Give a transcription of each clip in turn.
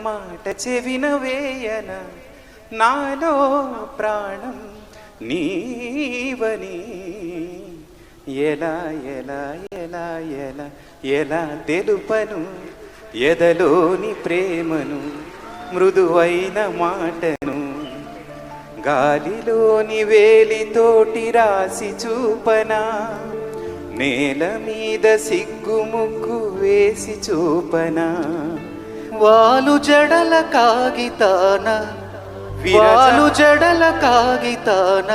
మాట చెవిన వేయన నాలో ప్రాణం నీవని ఎలా ఎలా ఎలా ఎలా ఎలా తెలుపను ఎదలోని ప్రేమను మృదువైన మాటను గాలిలోని వేలితోటి రాసి చూపనా నేల మీద సిగ్గుముగ్గు వేసి చూపనా వాలు జడల కాగితాన వాలు జడల కాగితాన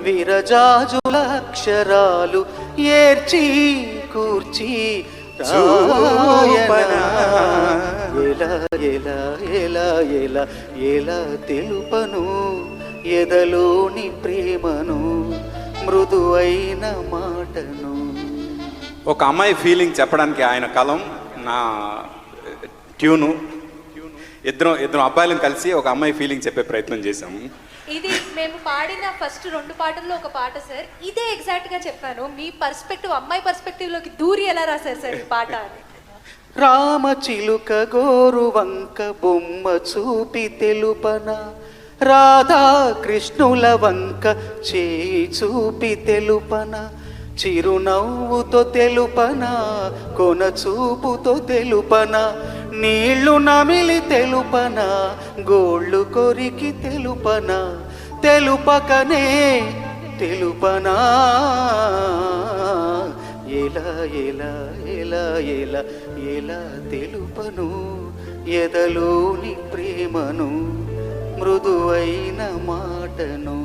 విరజాజుల అక్షరాలు ఏర్చి కూర్చి చూపనా ఎలా ఎలా ఎలా ఎలా ఎలా తెలుపను ఎదలోని ప్రేమను మృదువైన మాటను. ఒక అమ్మాయి ఫీలింగ్ చెప్పడానికి ఆయన కలం నా ట్యూను. ఇద్దరం అబ్బాయిలను కలిసి ఒక అమ్మాయి ఫీలింగ్ చెప్పే ప్రయత్నం చేశాము. ఇది మేము పాడిన ఫస్ట్ 2 పాటల్లో ఒక పాట సార్. ఇదే ఎగ్జాక్ట్ గా చెప్పాను. మీ పర్స్పెక్టివ్, అమ్మాయి పర్స్పెక్టివ్ లోకి దూరి ఎలా రాశారు సార్ ఈ పాట అని. రామ చిలుక గోరు వంక బొమ్మ చూపి తెలుపన రాధా కృష్ణుల వంక చేయి చూపి తెలుపన చిరునవ్వుతో తెలుపన కొన చూపుతో తెలుపన నీళ్లు నమిలి తెలుపన గోళ్ళు కొరికి తెలుపన తెలుపకనే తెలుపనా ఎలా ఎలా ఎలా ఎలా ఎలా తెలుపను ఎదలోని ప్రేమను మృదువైన మాటను.